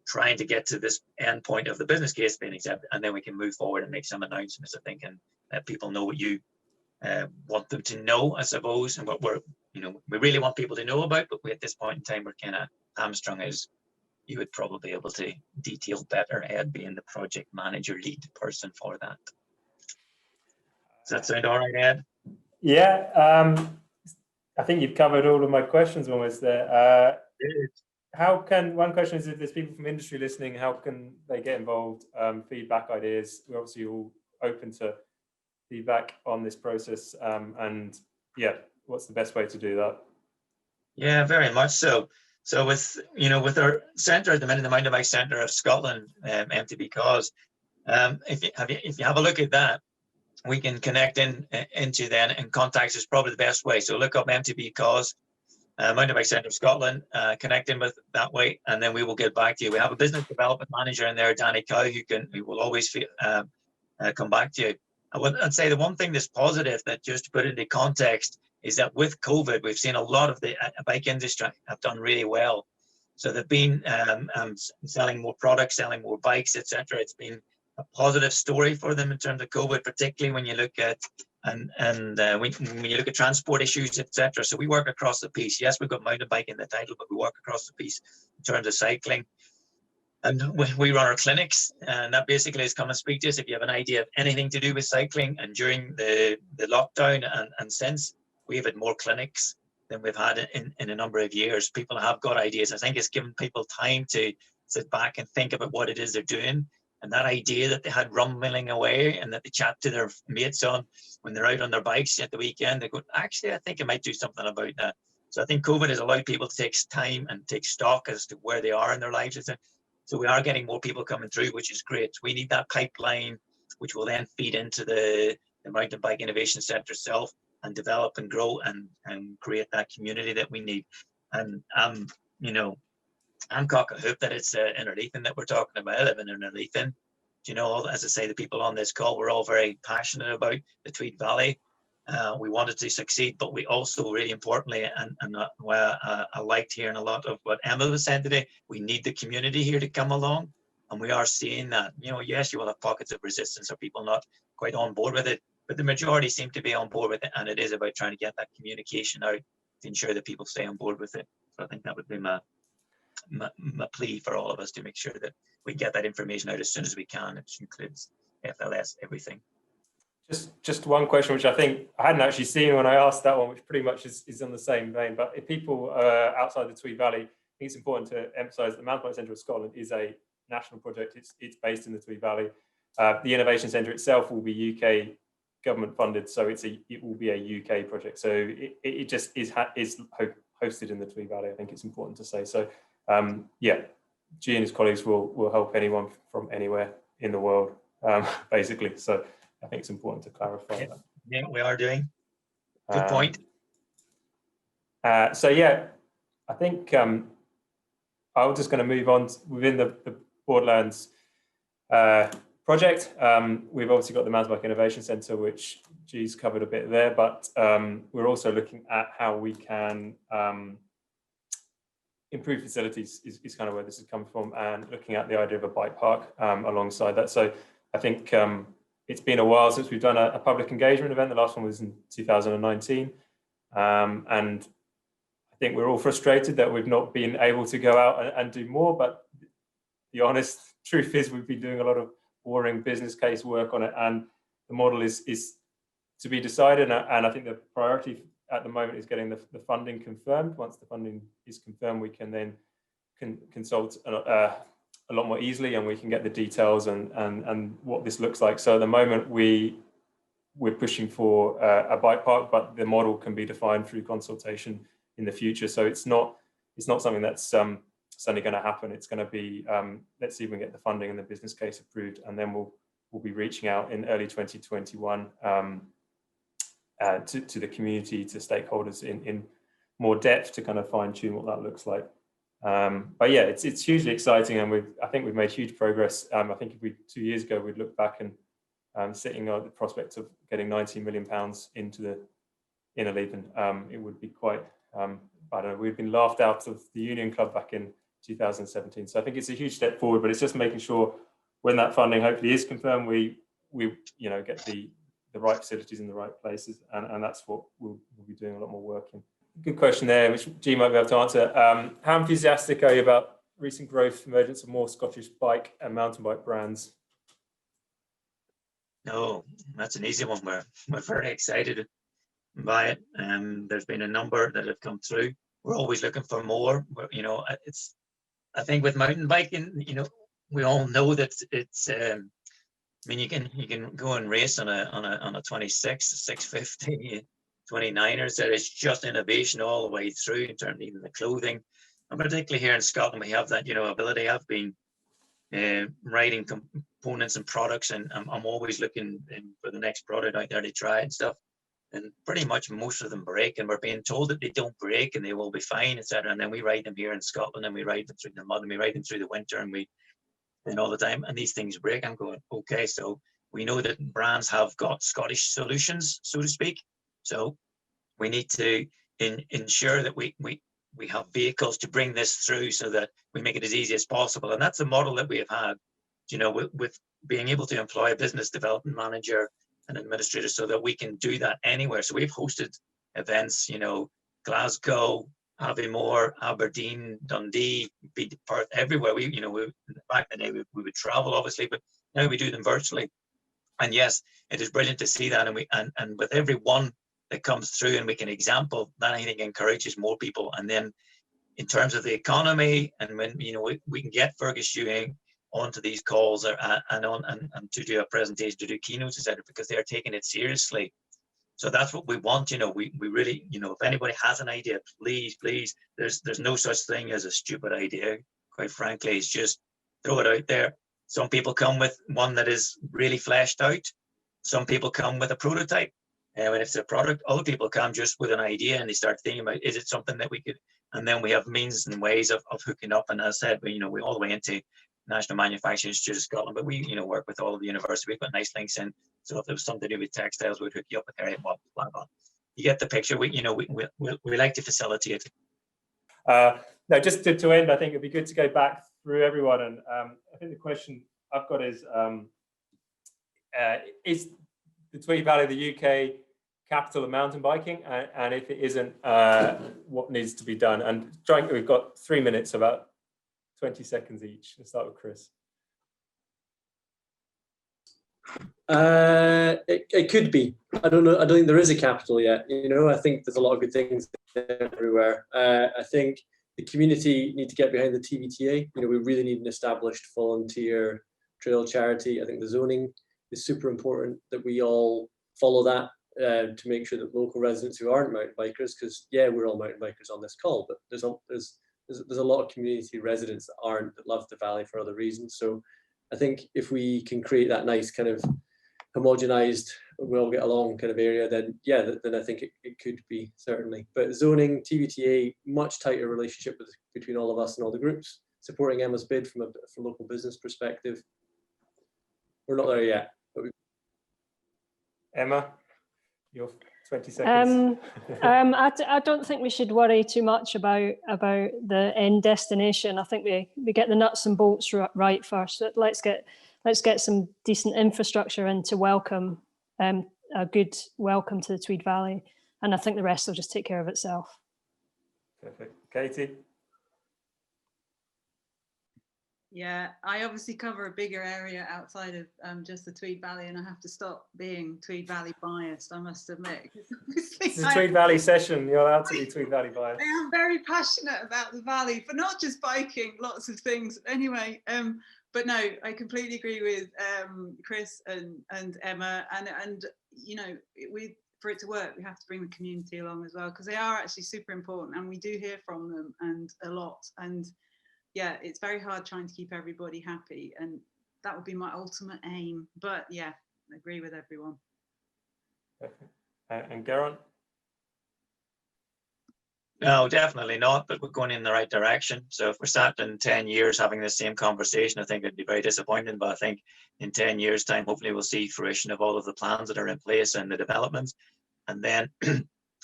trying to get to this end point of the business case being accepted, and then we can move forward and make some announcements, I think, and let people know what you want them to know, I suppose, and what we really want people to know about, but at this point in time, we're kind of hamstrung, as you would probably be able to detail better, Ed, being the project manager lead person for that. Does that sound all right, Ed? Yeah, I think you've covered all of my questions almost there. One question is, if there's people from industry listening, how can they get involved? Feedback, ideas. We're obviously all open to feedback on this process, and yeah, what's the best way to do that? Yeah, very much so. So with our centre at the minute, the Mountain Bike Centre of Scotland, MTBCOS, if you have a look at that, we can connect into then, and contacts is probably the best way. So look up MTBCOS, Mountain Bike Centre of Scotland, connect in with that way, and then we will get back to you. We have a business development manager in there, Danny Cow, who will always come back to you. I'd say the one thing that's positive, that just to put it into context, is that with COVID, we've seen a lot of the bike industry have done really well. So they've been selling more products, selling more bikes, etc. It's been a positive story for them in terms of COVID, particularly when you look at when you look at transport issues, etc. So we work across the piece. Yes, we've got mountain bike in the title, but we work across the piece in terms of cycling. And we run our clinics, and that basically is come and speak to us if you have an idea of anything to do with cycling. And during the lockdown and since, we've had more clinics than we've had in a number of years. People have got ideas. I think it's given people time to sit back and think about what it is they're doing. And that idea that they had rumbling away, and that they chat to their mates on when they're out on their bikes at the weekend, they go, actually, I think I might do something about that. So I think COVID has allowed people to take time and take stock as to where they are in their lives. So we are getting more people coming through, which is great. We need that pipeline, which will then feed into the Mountain Bike Innovation Centre itself, and develop and grow and create that community that we need. And I'm cock a hoop that it's Innerleithen that we're talking about. I live in Innerleithen. As I say, the people on this call, we're all very passionate about the Tweed Valley. We wanted to succeed, but we also, really importantly, and where I liked hearing a lot of what Emma was saying today, we need the community here to come along. And we are seeing that. You know, yes, you will have pockets of resistance or people not quite on board with it, but the majority seem to be on board with it. And it is about trying to get that communication out to ensure that people stay on board with it. So I think that would be my plea for all of us, to make sure that we get that information out as soon as we can, which includes FLS, everything. Just one question, which I think I hadn't actually seen when I asked that one, which pretty much is on the same vein. But if people are outside the Tweed Valley, I think it's important to emphasise that the Mountain Bike Centre of Scotland is a national project. It's based in the Tweed Valley. The Innovation Centre itself will be UK government funded, so it will be a UK project. So it just is hosted in the Tweed Valley. I think it's important to say. So yeah, G and his colleagues will help anyone from anywhere in the world, basically. So I think it's important to clarify that. Yeah, we are doing. Good point. So yeah, I think I'm just going to move on within the Borderlands project. We've obviously got the Mountain Bike Innovation Centre, which G's covered a bit there, but we're also looking at how we can improve facilities is kind of where this has come from, and looking at the idea of a bike park alongside that. So I think it's been a while since we've done a public engagement event. The last one was in 2019. And I think we're all frustrated that we've not been able to go out and do more, but the honest truth is we've been doing a lot of boring business case work on it, and the model is to be decided. And I think the priority at the moment is getting the funding confirmed. Once the funding is confirmed, we can then consult a lot more easily, and we can get the details and what this looks like. So at the moment we're pushing for a bike park, but the model can be defined through consultation in the future. So it's not something that's suddenly going to happen. It's going to be let's see if we can get the funding and the business case approved, and then we'll be reaching out in early 2021 to the community, to stakeholders in more depth, to kind of fine tune what that looks like. But yeah, it's hugely exciting, and I think we've made huge progress. I think if 2 years ago we'd look back and sitting on the prospect of getting £19 million into the Innerleithen, it would be quite, I don't know, we've been laughed out of the Union Club back in 2017. So I think it's a huge step forward, but it's just making sure when that funding hopefully is confirmed, we get the right facilities in the right places, and that's what we'll be doing a lot more work in. Good question there, which G might be able to answer. How enthusiastic are you about recent growth, emergence of more Scottish bike and mountain bike brands? No, that's an easy one. We're very excited by it. There's been a number that have come through. We're always looking for more. I think with mountain biking, we all know that it's. I mean, you can go and race on a 26, 650. 29ers, that it's just innovation all the way through in terms of even the clothing, and particularly here in Scotland we have that ability. I've been writing components and products, and I'm always looking for the next product out there to try and stuff, and pretty much most of them break, and we're being told that they don't break and they will be fine, etc. And then we ride them here in Scotland, and we ride them through the mud, and we ride them through the winter, and all the time, and these things break. I'm going, okay, so we know that brands have got Scottish solutions, so to speak. So we need to ensure that we have vehicles to bring this through, so that we make it as easy as possible. And that's the model that we have had, with being able to employ a business development manager and administrator, so that we can do that anywhere. So we've hosted events, Glasgow, Aviemore, Aberdeen, Dundee, Perth, everywhere. Back in the day we would travel, obviously, but now we do them virtually. And yes, it is brilliant to see that, and with every one that comes through and we can example, that I think encourages more people. And then in terms of the economy, and when we can get Fergus Ewing onto these calls and to do a presentation, to do keynotes, etc., because they are taking it seriously. So that's what we want. We really, if anybody has an idea, please, there's no such thing as a stupid idea. Quite frankly, it's just throw it out there. Some people come with one that is really fleshed out. Some people come with a prototype. And when it's a product, other people come just with an idea, and they start thinking about, is it something that we could, and then we have means and ways of hooking up. And as I said, we all the way into National Manufacturing Institute of Scotland, but we, work with all of the universities. We've got nice links in So if there was something to do with textiles, we'd hook you up with area, blah, blah, blah. You get the picture. We like to facilitate. No, just to end, I think it'd be good to go back through everyone. And I think the question I've got is the Tweed Valley the UK capital of mountain biking? And if it isn't, what needs to be done? And we've got 3 minutes, about 20 seconds each. Let's start with Chris. It could be. I don't know. I don't think there is a capital yet. You know, I think there's a lot of good things everywhere. I think the community need to get behind the TVTA. You know, we really need an established volunteer trail charity. I think the zoning is super important, that we all follow that to make sure that local residents who aren't mountain bikers, because yeah, we're all mountain bikers on this call, but there's a lot of community residents that aren't, that love the valley for other reasons. So I think if we can create that nice kind of homogenized, we all get along kind of area, then yeah, then I think it could be, certainly. But zoning, TVTA, much tighter relationship between all of us and all the groups, supporting Emma's bid from a local business perspective. We're not there yet. But Emma, your 20 seconds. I don't think we should worry too much about the end destination. I think we get the nuts and bolts right first. So let's get some decent infrastructure in to welcome a good welcome to the Tweed Valley, and I think the rest will just take care of itself. Perfect. Katie? Yeah, I obviously cover a bigger area outside of just the Tweed Valley, and I have to stop being Tweed Valley biased, I must admit. It's a Tweed Valley session. You're allowed to be Tweed Valley biased. I am very passionate about the valley, but not just biking, lots of things. Anyway, but no, I completely agree with Chris and Emma, and you know, for it to work, we have to bring the community along as well, because they are actually super important, and we do hear from them and a lot. And yeah, it's very hard trying to keep everybody happy, and that would be my ultimate aim. But yeah, I agree with everyone. Perfect. And Geraint? No, definitely not, but we're going in the right direction. So if we're sat in 10 years having the same conversation, I think it'd be very disappointing. But I think in 10 years' time, hopefully we'll see fruition of all of the plans that are in place and the developments. And then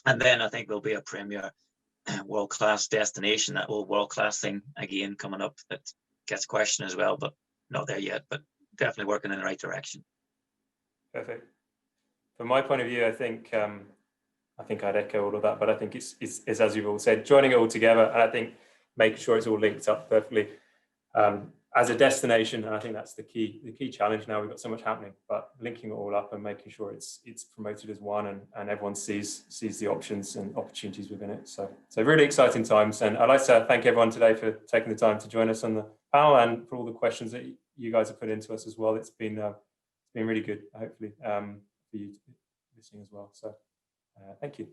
I think there'll be a premier world-class destination, that whole world-class thing again coming up that gets questioned as well, but not there yet, but definitely working in the right direction. Perfect. From my point of view, I think I'd echo all of that, but I think it's as you've all said, joining it all together, and I think making sure it's all linked up perfectly as a destination. And I think that's the key challenge now. We've got so much happening, but linking it all up and making sure it's promoted as one, and everyone sees the options and opportunities within it. So really exciting times. And I'd like to thank everyone today for taking the time to join us on the panel, and for all the questions that you guys have put into us as well. It's been really good, hopefully, for you listening as well. So thank you.